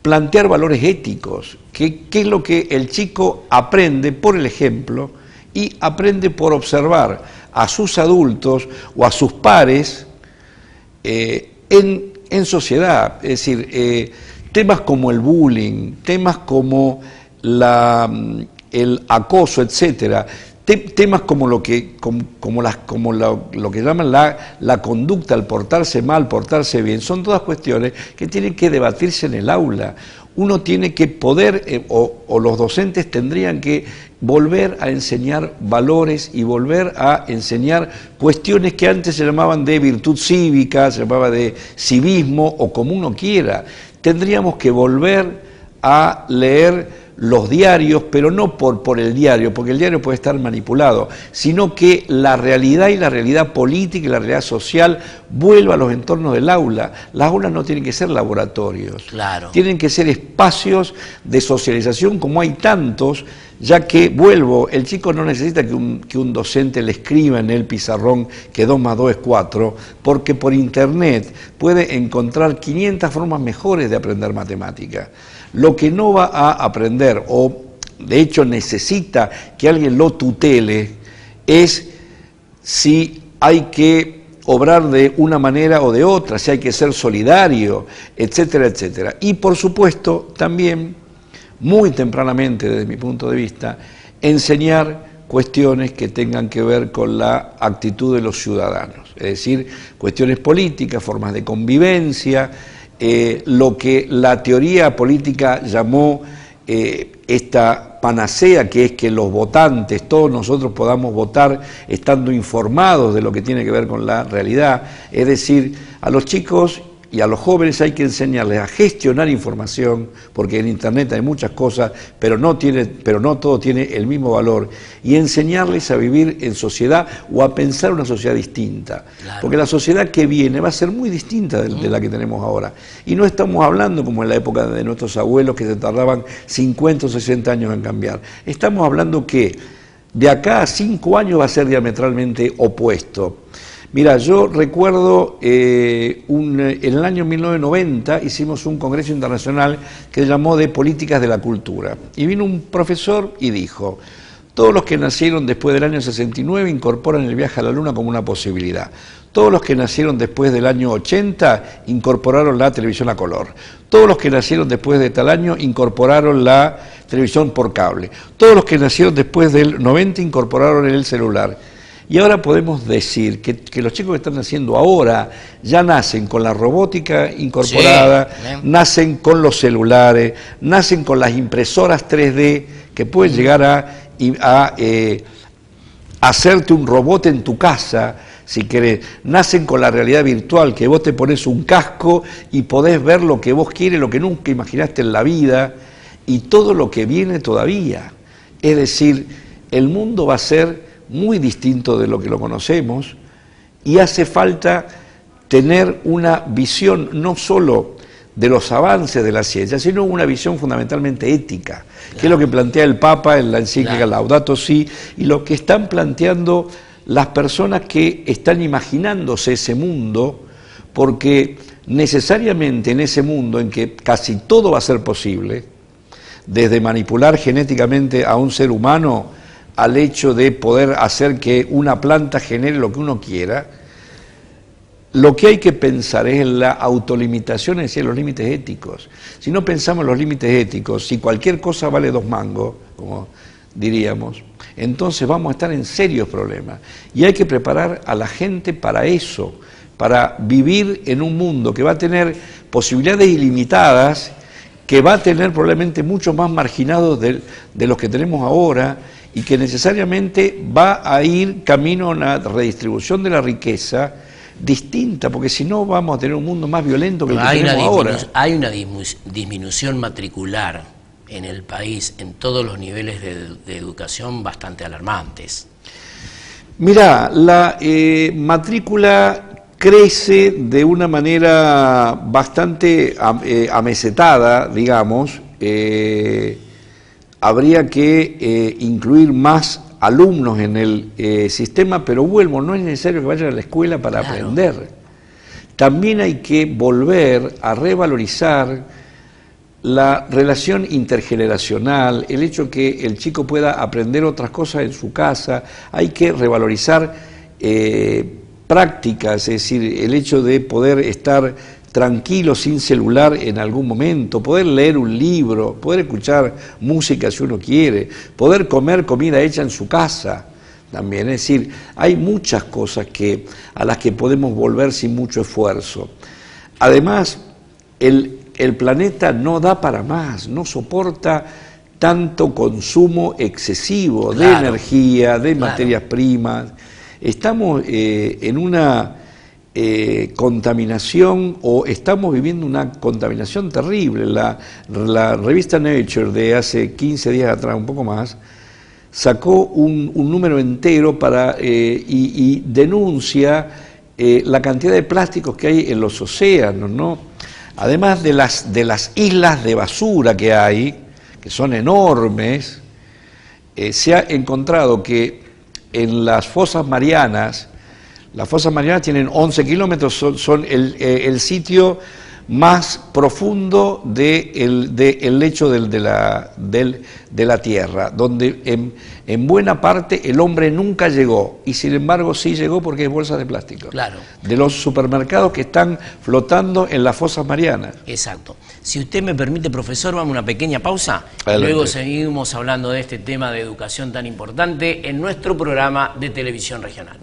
plantear valores éticos, que es lo que el chico aprende por el ejemplo y aprende por observar a sus adultos o a sus pares en sociedad. Es decir, temas como el bullying, temas como el acoso, etcétera, temas como lo que llaman la conducta, el portarse mal, portarse bien, son todas cuestiones que tienen que debatirse en el aula. Uno tiene que poder, o los docentes tendrían que volver a enseñar valores y volver a enseñar cuestiones que antes se llamaban de virtud cívica, se llamaba de civismo, o como uno quiera. Tendríamos que volver a leer los diarios, pero no por el diario, porque el diario puede estar manipulado, sino que la realidad y la realidad política y la realidad social vuelva a los entornos del aula. Las aulas no tienen que ser laboratorios, claro, tienen que ser espacios de socialización como hay tantos, ya que, vuelvo, el chico no necesita que un docente le escriba en el pizarrón que 2 más 2 es 4, porque por internet puede encontrar 500 formas mejores de aprender matemática. Lo que no va a aprender, o de hecho necesita que alguien lo tutele, es si hay que obrar de una manera o de otra, si hay que ser solidario, etcétera, etcétera. Y por supuesto también, muy tempranamente desde mi punto de vista, enseñar cuestiones que tengan que ver con la actitud de los ciudadanos, es decir, cuestiones políticas, formas de convivencia, lo que la teoría política llamó esta panacea, que es que los votantes, todos nosotros podamos votar estando informados de lo que tiene que ver con la realidad. Es decir, a los chicos y a los jóvenes hay que enseñarles a gestionar información, porque en internet hay muchas cosas, pero no todo tiene el mismo valor, y enseñarles a vivir en sociedad o a pensar una sociedad distinta, claro, porque la sociedad que viene va a ser muy distinta de la que tenemos ahora, y no estamos hablando como en la época de nuestros abuelos que se tardaban 50 o 60 años en cambiar. Estamos hablando que de acá a 5 años va a ser diametralmente opuesto. Mira, yo recuerdo en el año 1990 hicimos un congreso internacional que se llamó de Políticas de la Cultura, y vino un profesor y dijo: todos los que nacieron después del año 69 incorporan el viaje a la Luna como una posibilidad. Todos los que nacieron después del año 80 incorporaron la televisión a color. Todos los que nacieron después de tal año incorporaron la televisión por cable. Todos los que nacieron después del 90 incorporaron el celular. Y ahora podemos decir que los chicos que están naciendo ahora ya nacen con la robótica incorporada, sí, nacen con los celulares, nacen con las impresoras 3D que pueden llegar a hacerte un robot en tu casa, si querés. Nacen con la realidad virtual, que vos te pones un casco y podés ver lo que vos quieres, lo que nunca imaginaste en la vida, y todo lo que viene todavía. Es decir, el mundo va a ser muy distinto de lo que lo conocemos y hace falta tener una visión no solo de los avances de la ciencia, sino una visión fundamentalmente ética, que es lo que plantea el Papa en la encíclica Laudato Si, y lo que están planteando las personas que están imaginándose ese mundo, porque necesariamente en ese mundo en que casi todo va a ser posible, desde manipular genéticamente a un ser humano al hecho de poder hacer que una planta genere lo que uno quiera, lo que hay que pensar es en la autolimitación, es decir, los límites éticos. Si no pensamos en los límites éticos, si cualquier cosa vale 2 mangos, como diríamos, entonces vamos a estar en serios problemas. Y hay que preparar a la gente para eso, para vivir en un mundo que va a tener posibilidades ilimitadas, que va a tener probablemente muchos más marginados de los que tenemos ahora, y que necesariamente va a ir camino a una redistribución de la riqueza distinta, porque si no vamos a tener un mundo más violento que el que tenemos ahora. Hay una disminución matricular en el país, en todos los niveles de educación, bastante alarmantes. Mirá, la matrícula crece de una manera bastante amesetada, digamos. Habría que incluir más alumnos en el sistema, pero vuelvo, no es necesario que vayan a la escuela para aprender. También hay que volver a revalorizar la relación intergeneracional, el hecho que el chico pueda aprender otras cosas en su casa. Hay que revalorizar prácticas, es decir, el hecho de poder estar tranquilo, sin celular en algún momento, poder leer un libro, poder escuchar música si uno quiere, poder comer comida hecha en su casa también. Es decir, hay muchas cosas a las que podemos volver sin mucho esfuerzo. Además, el planeta no da para más, no soporta tanto consumo excesivo de energía, de materias primas. Estamos en una contaminación, o estamos viviendo una contaminación terrible. La revista Nature de hace 15 días atrás, un poco más, sacó un número entero y denuncia la cantidad de plásticos que hay en los océanos, ¿no? Además de las islas de basura que hay, que son enormes, se ha encontrado que en las fosas marianas tienen 11 kilómetros, son el sitio más profundo del lecho de la Tierra, donde en buena parte el hombre nunca llegó, y sin embargo sí llegó porque hay bolsas de plástico. Claro. De los supermercados que están flotando en las fosas marianas. Exacto. Si usted me permite, profesor, vamos a una pequeña pausa. Adelante. Luego seguimos hablando de este tema de educación tan importante en nuestro programa de televisión regional.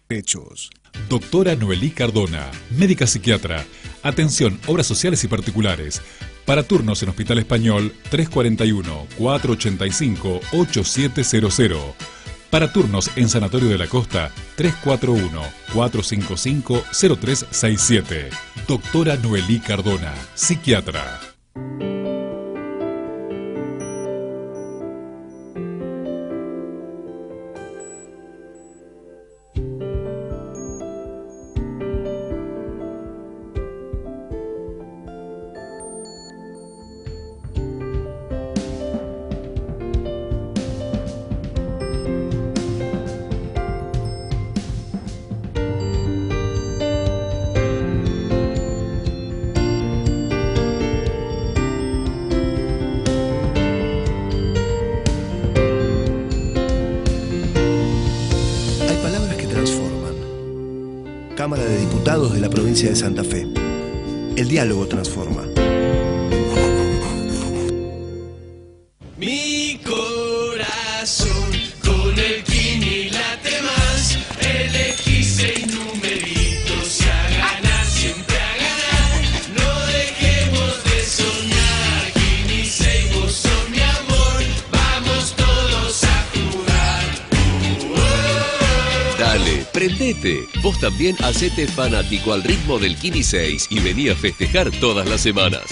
Hechos. Doctora Noelí Cardona, médica psiquiatra. Atención, obras sociales y particulares. Para turnos en Hospital Español, 341-485-8700. Para turnos en Sanatorio de la Costa, 341-455-0367. Doctora Noelí Cardona, psiquiatra. Cámara de Diputados de la provincia de Santa Fe. El diálogo transforma. Mi corazón con el Kini late más. Elegí 6 numeritos y a ganar, siempre a ganar. No dejemos de soñar. Kini 6, vos sos mi amor. Vamos todos a jugar. Dale, prendete. Vos también hacete fanático al ritmo del Kini 6 y vení a festejar todas las semanas.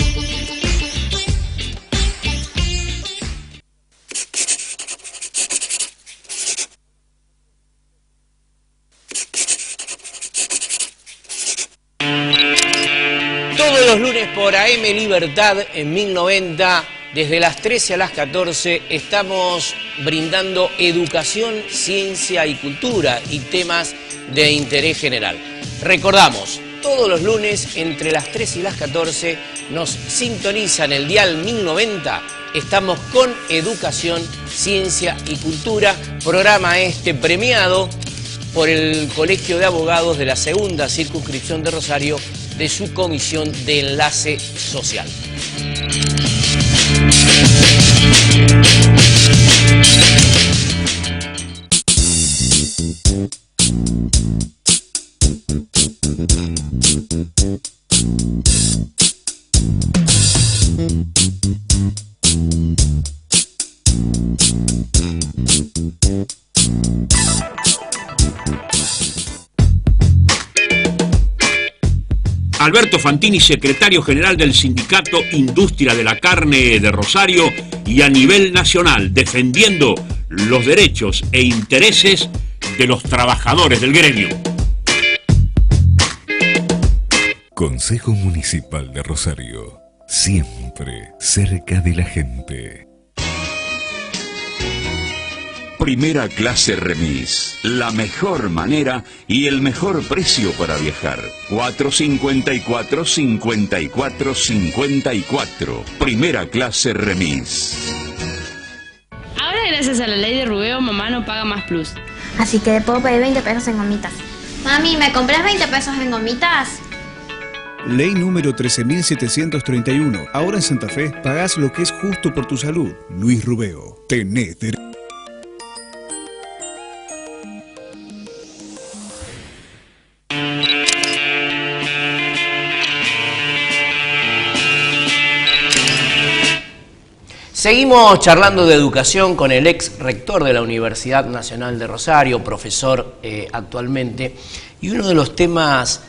Todos los lunes por AM Libertad en 1090, desde las 13 a las 14, estamos brindando educación, ciencia y cultura y temas de interés general. Recordamos, todos los lunes entre las 13 y las 14 nos sintonizan el dial 1090. Estamos con educación, ciencia y cultura, programa premiado por el Colegio de Abogados de la Segunda Circunscripción de Rosario, de su Comisión de Enlace Social. Alberto Fantini, secretario general del Sindicato Industria de la Carne de Rosario y a nivel nacional, defendiendo los derechos e intereses de los trabajadores del gremio. Consejo Municipal de Rosario, siempre cerca de la gente. Primera clase remis, la mejor manera y el mejor precio para viajar. 454-54-54. Primera clase remis. Ahora, gracias a la ley de Rubeo, mamá no paga más plus. Así que puedo pedir 20 pesos en gomitas. Mami, ¿me compras 20 pesos en gomitas? Ley número 13.731. Ahora en Santa Fe pagás lo que es justo por tu salud. Luis Rubeo. Tenés derecho. Seguimos charlando de educación con el ex rector de la Universidad Nacional de Rosario, profesor actualmente, y uno de los temas,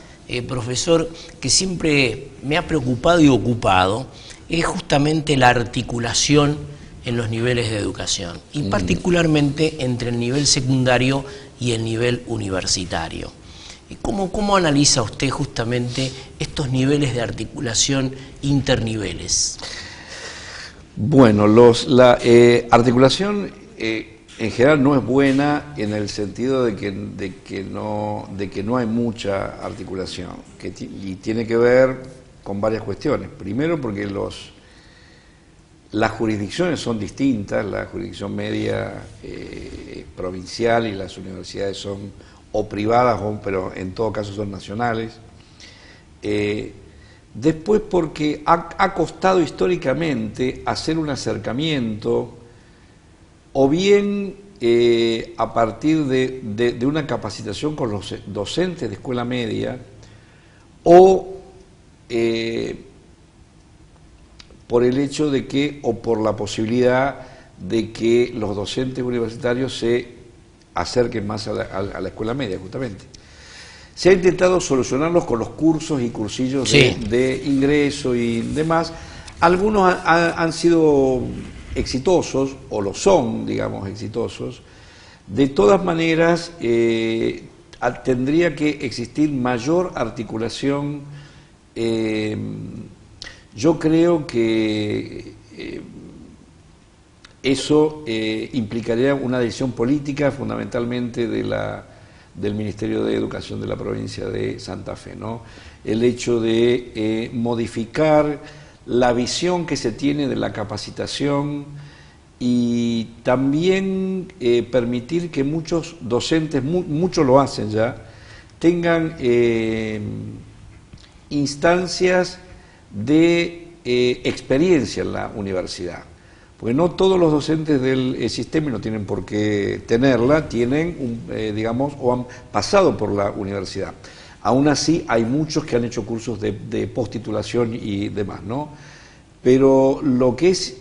profesor, que siempre me ha preocupado y ocupado es justamente la articulación en los niveles de educación, y particularmente entre el nivel secundario y el nivel universitario. ¿Cómo analiza usted justamente estos niveles de articulación interniveles? Bueno, la articulación en general no es buena en el sentido de que no hay mucha articulación, y tiene que ver con varias cuestiones. Primero, porque las jurisdicciones son distintas, la jurisdicción media provincial y las universidades son o privadas, pero en todo caso son nacionales. Después, porque ha costado históricamente hacer un acercamiento, o bien a partir de una capacitación con los docentes de escuela media, o por el hecho de que, o por la posibilidad de que los docentes universitarios se acerquen más a la escuela media, justamente. Se ha intentado solucionarlos con los cursos y cursillos de ingreso y demás. Algunos han sido exitosos, o lo son, digamos, exitosos. De todas maneras, tendría que existir mayor articulación. Yo creo que eso implicaría una decisión política, fundamentalmente del Ministerio de Educación de la provincia de Santa Fe, ¿no? El hecho de modificar la visión que se tiene de la capacitación, y también permitir que muchos docentes, muchos lo hacen ya, tengan instancias de experiencia en la universidad. Porque no todos los docentes del sistema, y no tienen por qué tenerla, tienen, digamos, o han pasado por la universidad. Aún así, hay muchos que han hecho cursos de post-titulación y demás, ¿no? Pero lo que es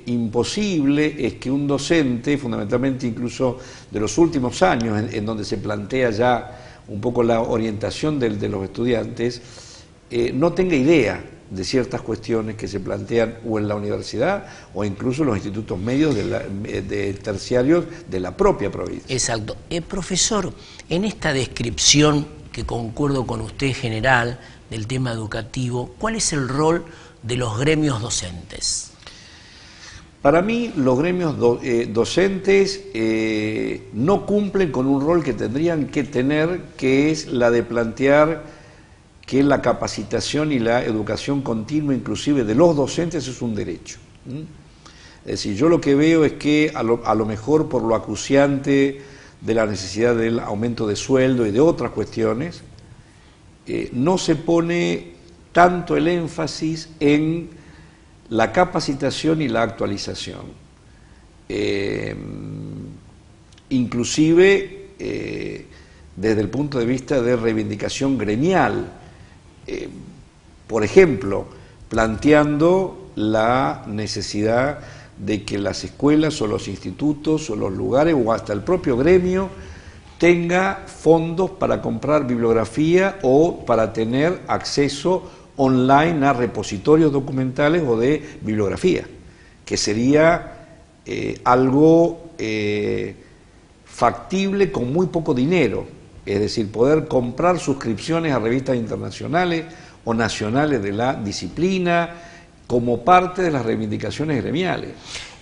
imposible es que un docente, fundamentalmente incluso de los últimos años, en donde se plantea ya un poco la orientación de los estudiantes, no tenga idea de ciertas cuestiones que se plantean o en la universidad o incluso en los institutos medios de terciarios de la propia provincia. Exacto. Profesor, en esta descripción, que concuerdo con usted general, del tema educativo, ¿cuál es el rol de los gremios docentes? Para mí, los gremios docentes no cumplen con un rol que tendrían que tener, que es la de plantear que la capacitación y la educación continua, inclusive de los docentes, es un derecho. Es decir, yo lo que veo es que a lo mejor por lo acuciante de la necesidad del aumento de sueldo y de otras cuestiones, no se pone tanto el énfasis en la capacitación y la actualización. Inclusive desde el punto de vista de reivindicación gremial, por ejemplo, planteando la necesidad de que las escuelas o los institutos o los lugares o hasta el propio gremio tenga fondos para comprar bibliografía o para tener acceso online a repositorios documentales o de bibliografía, que sería algo factible con muy poco dinero, es decir, poder comprar suscripciones a revistas internacionales o nacionales de la disciplina como parte de las reivindicaciones gremiales.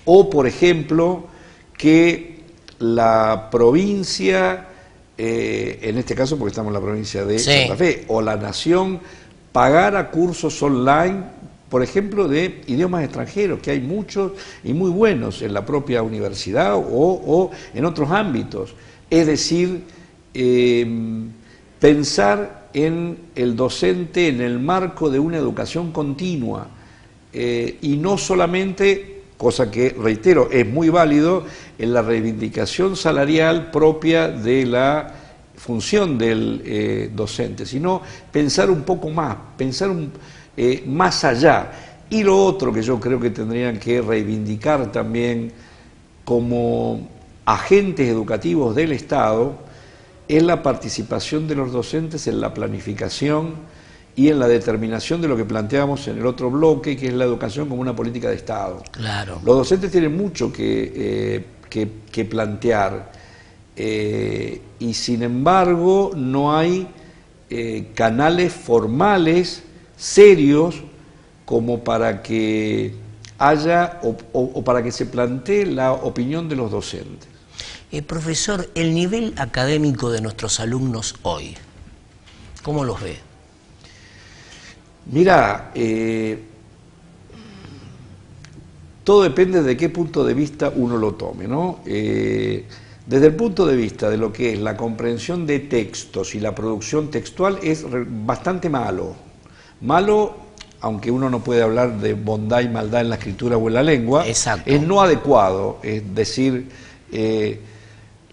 O, por ejemplo, que la provincia, en este caso porque estamos en la provincia de Santa Fe, o la nación pagara cursos online, por ejemplo, de idiomas extranjeros, que hay muchos y muy buenos en la propia universidad o en otros ámbitos. Es decir, pensar en el docente en el marco de una educación continua y no solamente, cosa que reitero es muy válido, en la reivindicación salarial propia de la función del docente, sino pensar un poco más, pensar más allá. Y lo otro que yo creo que tendrían que reivindicar también como agentes educativos del Estado es la participación de los docentes en la planificación y en la determinación de lo que planteamos en el otro bloque, que es la educación como una política de Estado. Claro. Los docentes tienen mucho que plantear y sin embargo no hay canales formales serios como para que haya o para que se plantee la opinión de los docentes. Profesor, el nivel académico de nuestros alumnos hoy, ¿cómo los ve? Mira, todo depende de qué punto de vista uno lo tome, ¿no? Desde el punto de vista de lo que es la comprensión de textos y la producción textual es bastante malo. Malo, aunque uno no puede hablar de bondad y maldad en la escritura o en la lengua, exacto, es no adecuado, es decir,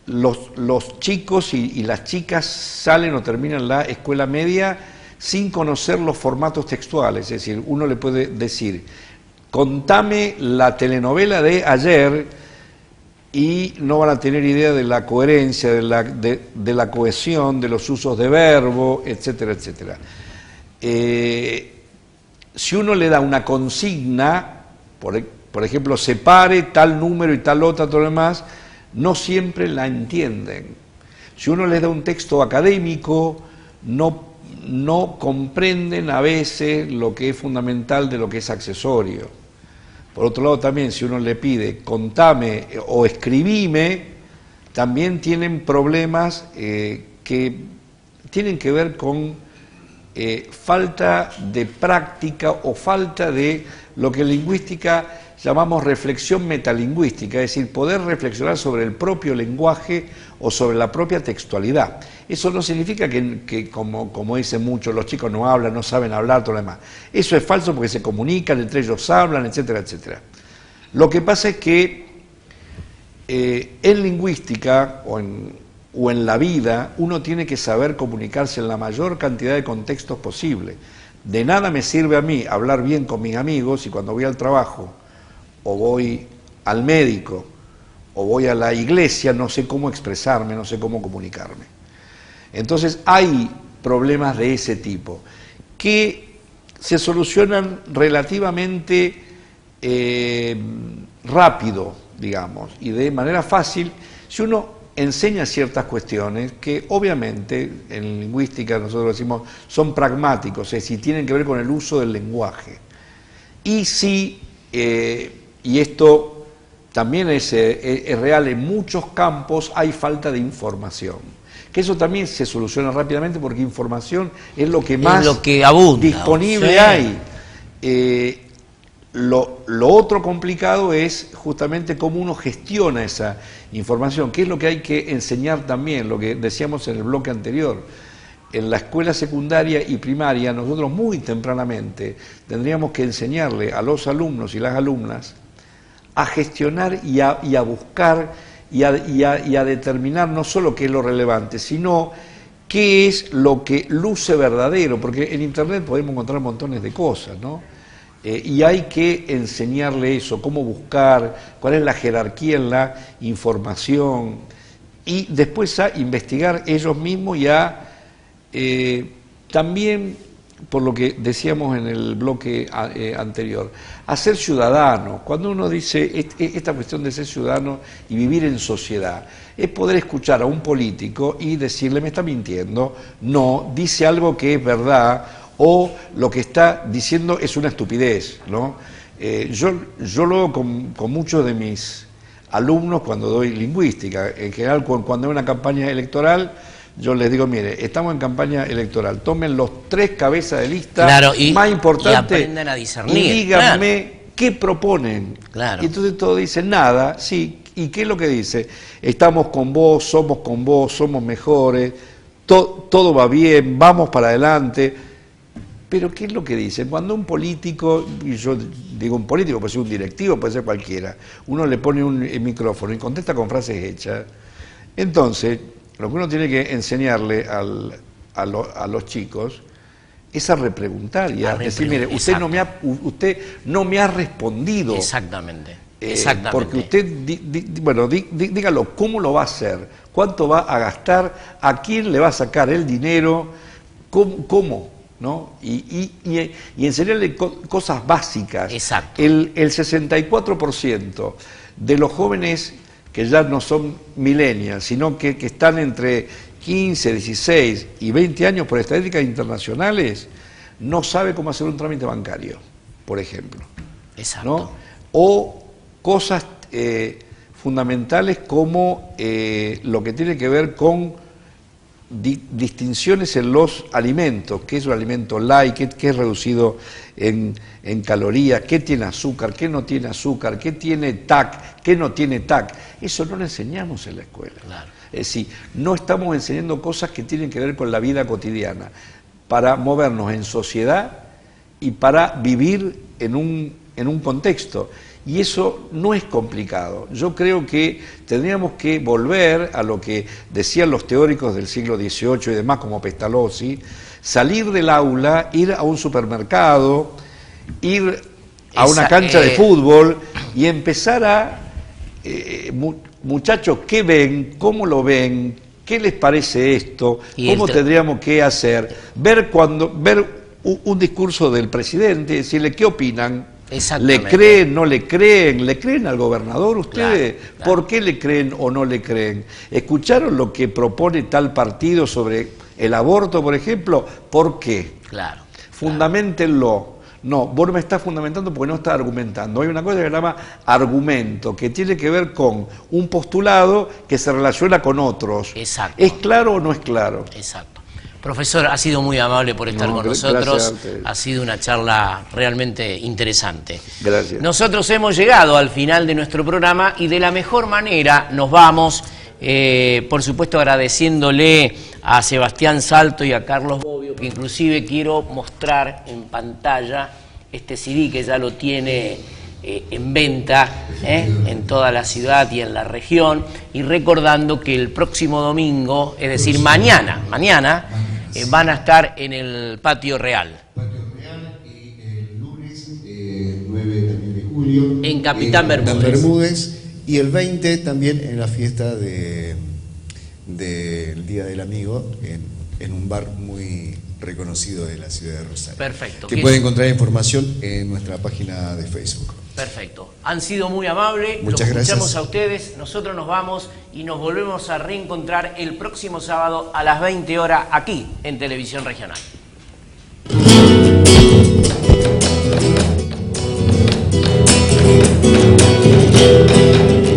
los chicos y las chicas salen o terminan la escuela media sin conocer los formatos textuales, es decir, uno le puede decir, contame la telenovela de ayer, y no van a tener idea de la coherencia, de la cohesión, de los usos de verbo, etcétera, etcétera. Si uno le da una consigna, por ejemplo, separe tal número y tal otra, todo lo demás, no siempre la entienden. Si uno les da un texto académico, no comprenden a veces lo que es fundamental de lo que es accesorio. Por otro lado también, si uno le pide contame o escribime, también tienen problemas que tienen que ver con falta de práctica o falta de lo que en lingüística llamamos reflexión metalingüística, es decir, poder reflexionar sobre el propio lenguaje o sobre la propia textualidad. Eso no significa que como dicen muchos, los chicos no hablan, no saben hablar, todo lo demás. Eso es falso porque se comunican, entre ellos hablan, etcétera, etcétera. Lo que pasa es que en lingüística o en la vida uno tiene que saber comunicarse en la mayor cantidad de contextos posible. De nada me sirve a mí hablar bien con mis amigos si cuando voy al trabajo o voy al médico o voy a la iglesia no sé cómo expresarme, no sé cómo comunicarme. Entonces hay problemas de ese tipo que se solucionan relativamente rápido, digamos, y de manera fácil si uno enseña ciertas cuestiones que obviamente en lingüística nosotros decimos son pragmáticos, es decir, tienen que ver con el uso del lenguaje. Y sí, y esto también es real, en muchos campos hay falta de información. Que eso también se soluciona rápidamente porque información es lo que más abunda, disponible hay. Lo otro complicado es justamente cómo uno gestiona esa información, que es lo que hay que enseñar también, lo que decíamos en el bloque anterior. En la escuela secundaria y primaria, nosotros muy tempranamente tendríamos que enseñarle a los alumnos y las alumnas a gestionar y a buscar y a determinar no solo qué es lo relevante, sino qué es lo que luce verdadero, porque en Internet podemos encontrar montones de cosas, ¿no? Y hay que enseñarle eso, cómo buscar, cuál es la jerarquía en la información, y después a investigar ellos mismos y a también, por lo que decíamos en el bloque anterior, a ser ciudadanos. Cuando uno dice esta cuestión de ser ciudadano y vivir en sociedad, es poder escuchar a un político y decirle, me está mintiendo, no, dice algo que es verdad, o lo que está diciendo es una estupidez, ¿no? Yo lo hago con muchos de mis alumnos cuando doy lingüística. En general, cuando hay una campaña electoral, yo les digo, mire, estamos en campaña electoral, tomen los 3 cabezas de lista más importantes y aprendan a discernir, y díganme qué proponen. Claro. Y entonces todos dicen, nada, sí, ¿y qué es lo que dice? Estamos con vos, somos mejores, todo va bien, vamos para adelante. Pero ¿qué es lo que dicen? Cuando un político, y yo digo un político, puede ser un directivo, puede ser cualquiera, uno le pone un micrófono y contesta con frases hechas, entonces lo que uno tiene que enseñarle a los chicos es a repreguntar y a decir, mire, usted no me ha respondido. Exactamente. Porque usted, dígalo, ¿cómo lo va a hacer? ¿Cuánto va a gastar? ¿A quién le va a sacar el dinero? ¿Cómo? ¿No? Y enseñarle cosas básicas. Exacto. El 64% de los jóvenes que ya no son millennials, sino que están entre 15, 16 y 20 años por estadísticas internacionales, no sabe cómo hacer un trámite bancario, por ejemplo. Exacto. ¿No? O cosas fundamentales como lo que tiene que ver con distinciones en los alimentos, qué es un alimento light, qué es reducido en calorías, qué tiene azúcar, qué no tiene azúcar, qué tiene TAC, qué no tiene TAC. Eso no lo enseñamos en la escuela. Claro. Es decir, no estamos enseñando cosas que tienen que ver con la vida cotidiana, para movernos en sociedad y para vivir en un contexto. Y eso no es complicado. Yo creo que tendríamos que volver a lo que decían los teóricos del siglo XVIII y demás, como Pestalozzi, salir del aula, ir a un supermercado, ir a una cancha de fútbol y empezar a, muchachos, ¿qué ven? ¿Cómo lo ven? ¿Qué les parece esto? ¿Cómo tendríamos que hacer? Ver un discurso del presidente y decirle, ¿qué opinan? ¿Le creen, no le creen? ¿Le creen al gobernador ustedes? Claro. ¿Por qué le creen o no le creen? ¿Escucharon lo que propone tal partido sobre el aborto, por ejemplo? ¿Por qué? Claro. Fundamentenlo. No, vos no me estás fundamentando porque no estás argumentando. Hay una cosa que se llama argumento, que tiene que ver con un postulado que se relaciona con otros. Exacto. ¿Es claro o no es claro? Exacto. Profesor, ha sido muy amable por estar con nosotros, ha sido una charla realmente interesante. Gracias. Nosotros hemos llegado al final de nuestro programa y de la mejor manera nos vamos, por supuesto agradeciéndole a Sebastián Salto y a Carlos Bobbio, que inclusive quiero mostrar en pantalla este CD que ya lo tiene en venta en toda la ciudad y en la región, y recordando que el próximo domingo, es decir, mañana van a estar en el Patio Real. julio en Capitán Bermúdez. Bermúdez, y el 20 también en la fiesta del Día del Amigo en un bar muy reconocido de la ciudad de Rosario. Perfecto. Que puede encontrar información en nuestra página de Facebook. Perfecto. Han sido muy amables. Muchas gracias. Escuchamos a ustedes. Nosotros nos vamos y nos volvemos a reencontrar el próximo sábado a las 20 horas aquí en Televisión Regional.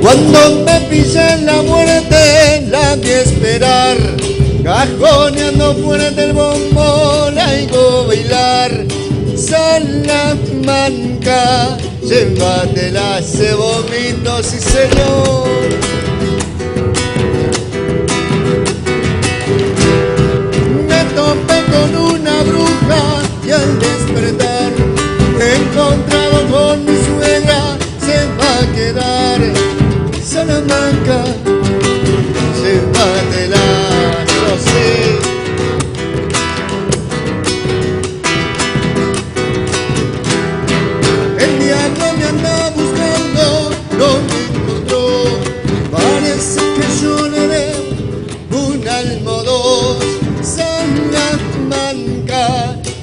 Cuando me pise la muerte, la vi esperar, cajoneando fuerte el bombo, la oigo bailar. Salamanca, llévatela, ese vomito, sí señor. Me topé con una bruja y al despertar, encontrado con mi suegra, se va a quedar. Salamanca, llévatela, yo sé. El diablo me anda buscando, no me encontró. Parece que yo le debo un alma o dos. Salamanca,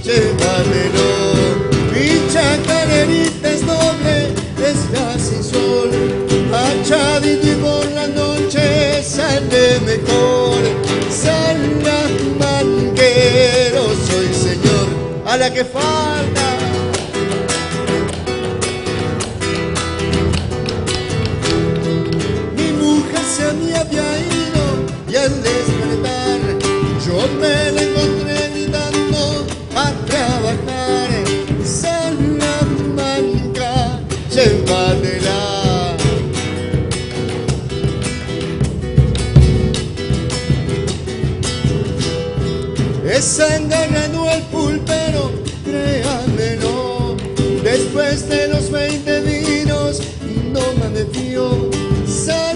llévatelo. Mi chacalerita es doble, es gas y sol. Achadito y por la noche sale mejor. Salamanquero soy, señor, a la que falta. Mi mujer se me había ido y al despertar yo me la encontré gritando a trabajar. Salamanca, llévatela. Esa engañando al pulpero, créamelo. Después de los 20 vinos, no me fío. Salamanca,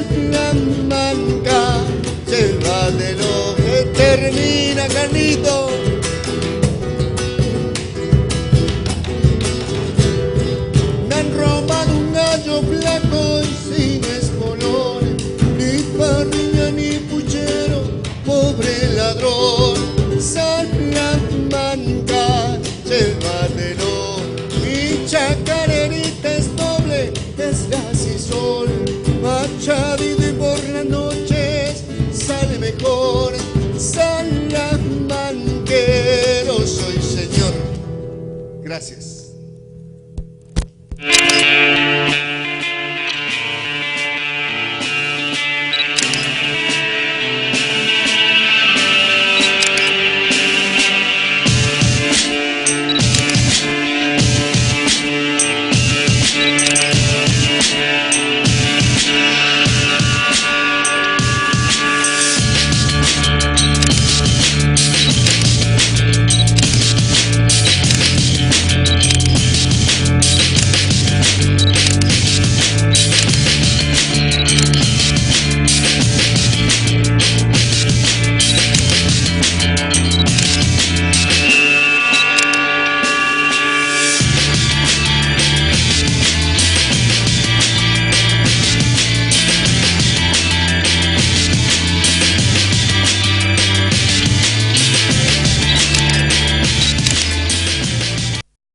llévatelo, que termina, Carlito. Me han robado un gallo flaco y sin espolón, ni parrilla ni puchero, pobre ladrón. Salamanca, llévatelo. Mi chacarerita es doble, es gas y sol. Machadito y por las noches sale mejor. Salamanquero soy, señor. Gracias.